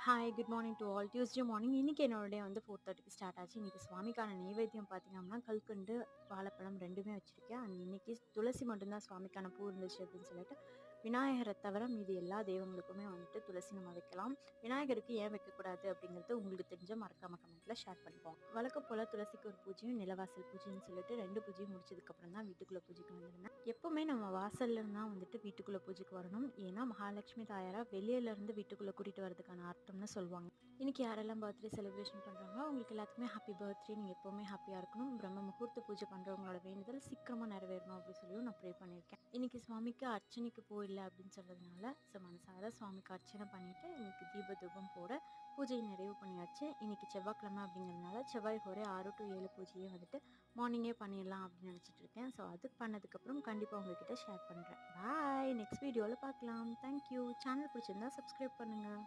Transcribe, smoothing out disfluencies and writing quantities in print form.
Hi good morning to all. Tuesday morning இன்றைக்கி என்னோட டே வந்து 4:30க்கு ஸ்டார்ட் ஆச்சு. இன்றைக்கி சுவாமிக்கான நெய்வேத்தியம் பார்த்திங்கன்னா கல்கண்டு வாழைப்பழம் ரெண்டுமே வச்சுருக்கேன். அண்ட் இன்றைக்கி துளசி மட்டும்தான் சுவாமிக்கான பூ இருந்துச்சு அப்படின்னு சொல்லிட்டு விநாயகரை தவிர மீதி எல்லா தெய்வங்களுக்குமே வந்துட்டு துளசி நம்ம வைக்கலாம். விநாயகருக்கு ஏன் வைக்கக்கூடாது அப்படிங்கிறது உங்களுக்கு தெரிஞ்ச மறக்காம கமெண்ட்டில் ஷேர் பண்ணிப்போம். வழக்கம் போல் துளசிக்கு ஒரு பூஜையும் நிலவாசல் பூஜைன்னு சொல்லிட்டு 2 பூஜையும் முடிச்சதுக்கப்புறம் தான் வீட்டுக்குள்ளே பூஜைக்கு வந்திருந்தேன். எப்போவுமே நம்ம வாசல்லேருந்து தான் வந்துட்டு வீட்டுக்குள்ளே பூஜைக்கு வரணும். ஏன்னா மகாலட்சுமி தாயாரை வெளியிலேருந்து வீட்டுக்குள்ளே கூட்டிகிட்டு வரதுக்கான அர்த்தம்னு சொல்லுவாங்க. இன்றைக்கி யாரெல்லாம் பர்த்டே செலிப்ரேஷன் பண்ணுறாங்களோ அவங்களுக்கு எல்லாத்துக்குமே ஹாப்பி பர்த்டே. நீங்கள் எப்போவுமே ஹாப்பியாக இருக்கணும். பிரம்ம முகூர்த்த பூஜை பண்ணுறவங்களோட வேண்டுதல் சீக்கிரமாக நிறைவேறணும் அப்படின்னு சொல்லி நான் ப்ரே பண்ணியிருக்கேன். இன்றைக்கி சுவாமிக்கு அர்ச்சனைக்கு போயில்லை அப்படின்னு சொல்கிறதுனால மனசார சுவாமிக்கு அர்ச்சனை பண்ணிவிட்டு இன்றைக்கி தீப தூபம் போட பூஜையை நிறைவு பண்ணியாச்சு. இன்றைக்கி செவ்வாய்க்கிழமை அப்படிங்கிறதுனால செவ்வாய் ஹோரே 6 to 7 பூஜையை வந்துட்டு மார்னிங்கே பண்ணிடலாம் அப்படின்னு நினச்சிட்டு இருக்கேன். ஸோ அது பண்ணதுக்கப்புறம் கண்டிப்பாக உங்கள்கிட்ட ஷேர் பண்ணுறேன். பாய், நெக்ஸ்ட் வீடியோவில் பார்க்கலாம். தேங்க்யூ. சேனல் பிடிச்சிருந்தா சப்ஸ்கிரைப் பண்ணுங்கள்.